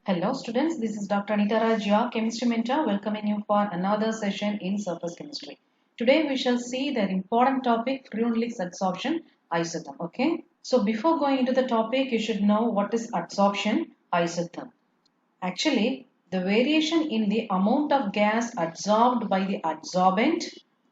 Hello students, this is Dr. Anita Raj, chemistry mentor, welcoming you for another session in surface chemistry. Today we shall see the important topic Freundlich's adsorption isotherm. Okay, so before going into the topic, you should know what is adsorption isotherm. Actually, the variation in the amount of gas adsorbed by the adsorbent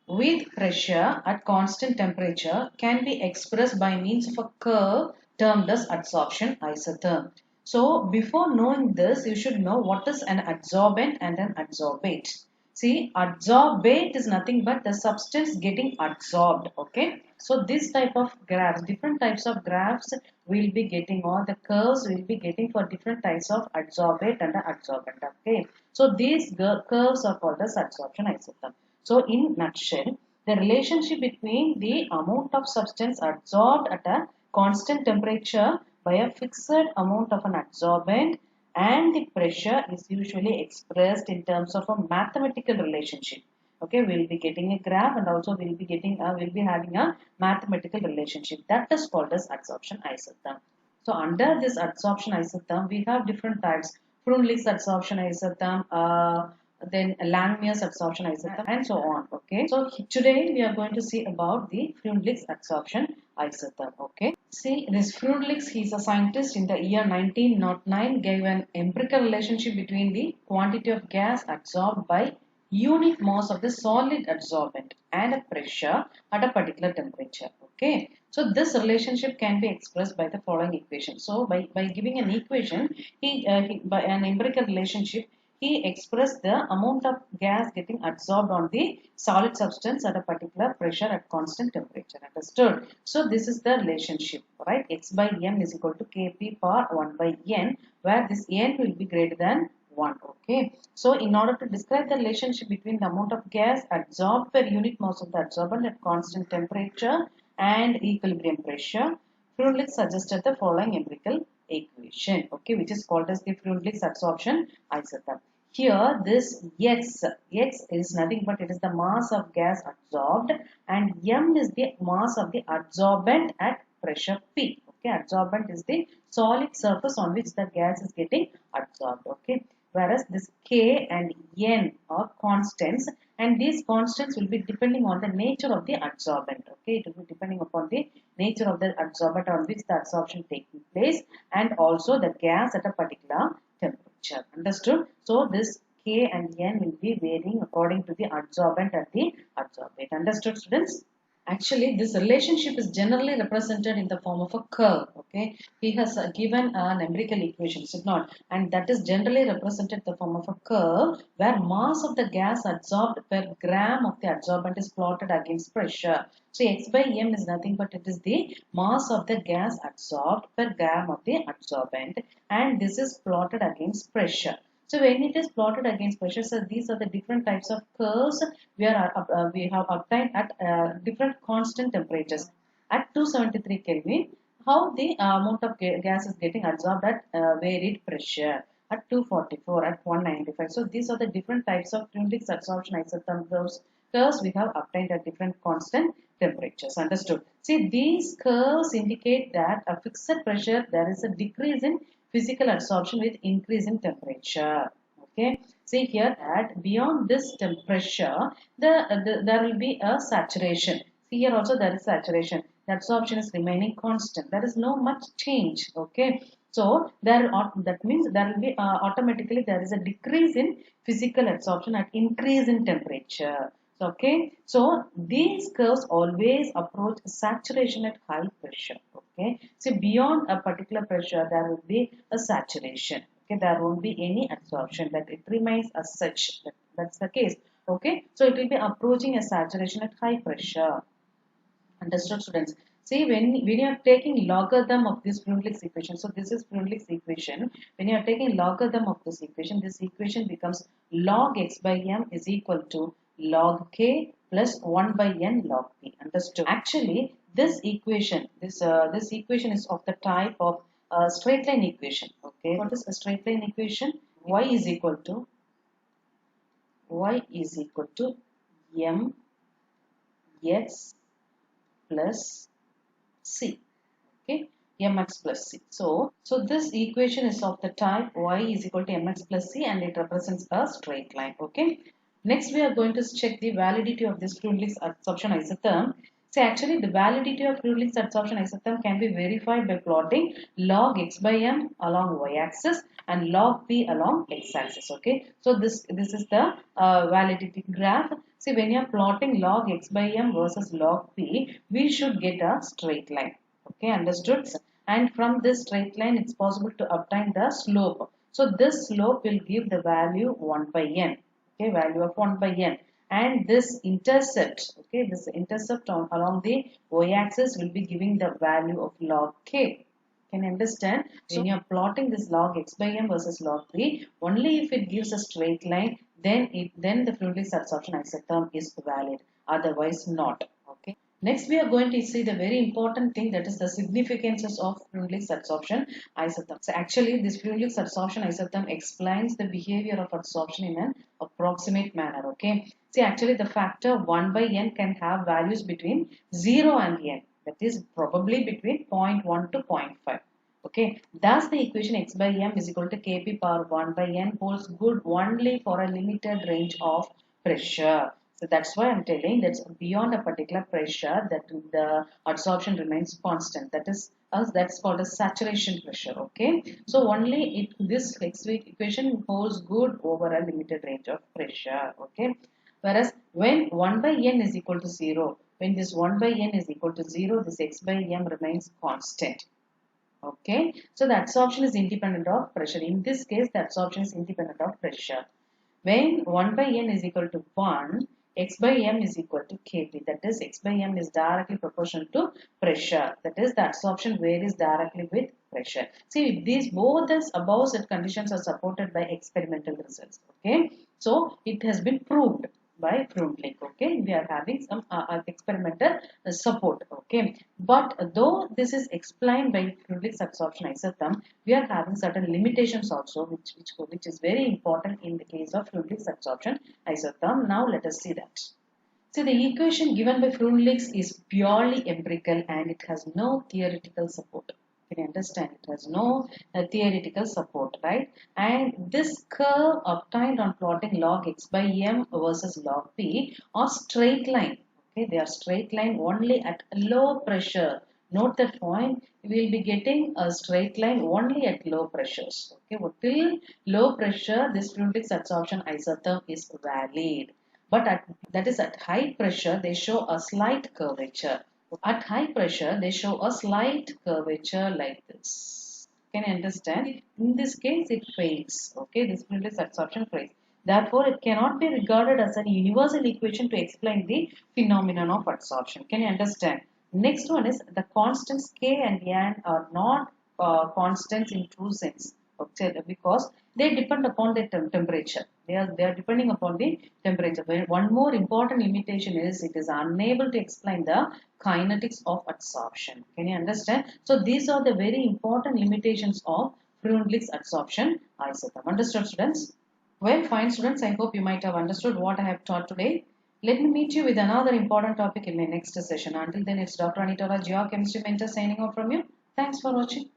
with pressure at constant temperature can be expressed by means of a curve termed as adsorption isotherm. So, before knowing this, you should know what is an adsorbent and an adsorbate. See, adsorbate is nothing but the substance getting adsorbed. Okay. So this type of graphs, different types of graphs we'll be getting, or the curves we'll be getting for different types of adsorbate and adsorbent. Okay. So these curves are called as adsorption isotherm. So in nutshell, the relationship between the amount of substance adsorbed at a constant temperature by a fixed amount of an adsorbent and the pressure is usually expressed in terms of a mathematical relationship. Okay, we'll be getting a graph and also we'll be having a mathematical relationship that is called as adsorption isotherm. So under this adsorption isotherm, we have different types: Freundlich's adsorption isotherm, then Langmuir's adsorption isotherm, and so on. Okay, so today we are going to see about the Freundlich's adsorption isotherm. Okay, see, this Freundlich, he is a scientist in the year 1909, gave an empirical relationship between the quantity of gas adsorbed by unit mass of the solid adsorbent and a pressure at a particular temperature. Okay, so this relationship can be expressed by the following equation. So by giving an equation, by an empirical relationship, he expressed the amount of gas getting adsorbed on the solid substance at a particular pressure at constant temperature. Understood? So this is the relationship, right? X by m is equal to Kp per 1 by n, where this n will be greater than 1. Okay. So in order to describe the relationship between the amount of gas adsorbed per unit mass of the adsorbent at constant temperature and equilibrium pressure, Freundlich suggested the following empirical equation, okay, which is called as the Freundlich's adsorption isotherm. Here this x is nothing but it is the mass of gas adsorbed and m is the mass of the adsorbent at pressure P. Okay, adsorbent is the solid surface on which the gas is getting adsorbed. Okay, whereas this K and N are constants and these constants will be depending on the nature of the adsorbent. Okay, it will be depending upon the nature of the adsorbent on which the adsorption taking place and also the gas at a particular temperature. Understood? So this K and N will be varying according to the adsorbent and the adsorbate. Understood, students? Actually, this relationship is generally represented in the form of a curve. Okay, he has given an empirical equation, is it not? And that is generally represented in the form of a curve where mass of the gas adsorbed per gram of the adsorbent is plotted against pressure. So X by M is nothing but it is the mass of the gas adsorbed per gram of the adsorbent, and this is plotted against pressure. So when it is plotted against pressure, so these are the different types of curves we have obtained at different constant temperatures. At 273 Kelvin, how the amount of gas is getting adsorbed at varied pressure. At 244, at 195. So these are the different types of Freundlich's adsorption isotherm curves we have obtained at different constant temperatures. Understood? See, these curves indicate that at fixed pressure there is a decrease in physical adsorption with increase in temperature. Okay, see here that beyond this temperature, there will be a saturation. See here also there is saturation. The absorption is remaining constant. There is no much change. Okay, so that means there will be automatically there is a decrease in physical absorption at increase in temperature. Okay, so these curves always approach saturation at high pressure. Okay, so beyond a particular pressure there will be a saturation. Okay, there won't be any absorption, that it remains as such. That's the case. Okay, so it will be approaching a saturation at high pressure. Understood, students? See, when you are taking logarithm of this Freundlich's equation, so this is Freundlich's equation. When you are taking logarithm of this equation becomes log x by m is equal to log k plus 1 by n log p. Understood? Actually, this equation, this equation is of the type of straight line equation. Okay, what is a straight line equation? Y is equal to m x plus C. Okay, mx plus c. So this equation is of the type y is equal to mx plus c and it represents a straight line. Okay. Next, we are going to check the validity of this Freundlich's adsorption isotherm. So actually, the validity of Freundlich's adsorption isotherm can be verified by plotting log x by m along y-axis and log p along x-axis. Okay. So this is the validity graph. See, when you are plotting log x by m versus log p, we should get a straight line. Okay, understood? And from this straight line, it's possible to obtain the slope. So this slope will give the value 1 by n. Okay, value of 1 by n. And this intercept, okay, this intercept along the y-axis will be giving the value of log k. Can you understand? When you are plotting this log x by m versus log p, only if it gives a straight line, then the Freundlich's adsorption isotherm is valid. Otherwise, not. Okay. Next, we are going to see the very important thing, that is the significances of Freundlich's adsorption isotherm. So actually, this Freundlich's adsorption isotherm explains the behavior of adsorption in an approximate manner. Okay. See, actually, the factor 1 by n can have values between 0 and n. That is probably between 0.1 to 0.5. Okay, thus the equation x by m is equal to kp power 1 by n holds good only for a limited range of pressure. So that's why I'm telling that beyond a particular pressure that the adsorption remains constant. That's called a saturation pressure. Okay, so only this equation holds good over a limited range of pressure. Okay, whereas when 1 by n is equal to 0, when this 1 by n is equal to 0, this x by m remains constant. Okay, so the adsorption is independent of pressure. In this case, the adsorption is independent of pressure. When 1 by n is equal to 1, x by m is equal to kp. That is, x by m is directly proportional to pressure. That is, the adsorption varies directly with pressure. See, these both the above set conditions are supported by experimental results. Okay, so it has been proved by Freundlich. Okay, we are having some experimental support. Okay, but though this is explained by Freundlich's adsorption isotherm, we are having certain limitations also, which is very important in the case of Freundlich's adsorption isotherm. Now let us see that. So the equation given by Freundlich's is purely empirical and it has no theoretical support. Can you understand? It has no theoretical support, right? And this curve obtained on plotting log x by m versus log p are straight line. Okay, they are straight line only at low pressure. Note that point. We will be getting a straight line only at low pressures. Okay, well, till low pressure, this Freundlich's adsorption isotherm is valid. But that is at high pressure, they show a slight curvature. At high pressure, they show a slight curvature like this. Can you understand? In this case, it fails. Okay, this Freundlich's adsorption fails. Therefore, it cannot be regarded as a universal equation to explain the phenomenon of adsorption. Can you understand? Next one is the constants k and n are not constants in true sense. Okay, because they depend upon the temperature. They are depending upon the temperature. One more important limitation is it is unable to explain the kinetics of adsorption. Can you understand? So these are the very important limitations of Freundlich's adsorption isotherm. Understood, students? Well, fine, students. I hope you might have understood what I have taught today. Let me meet you with another important topic in my next session. Until then, it's Dr. Anita Raj, your chemistry mentor, signing off from you. Thanks for watching.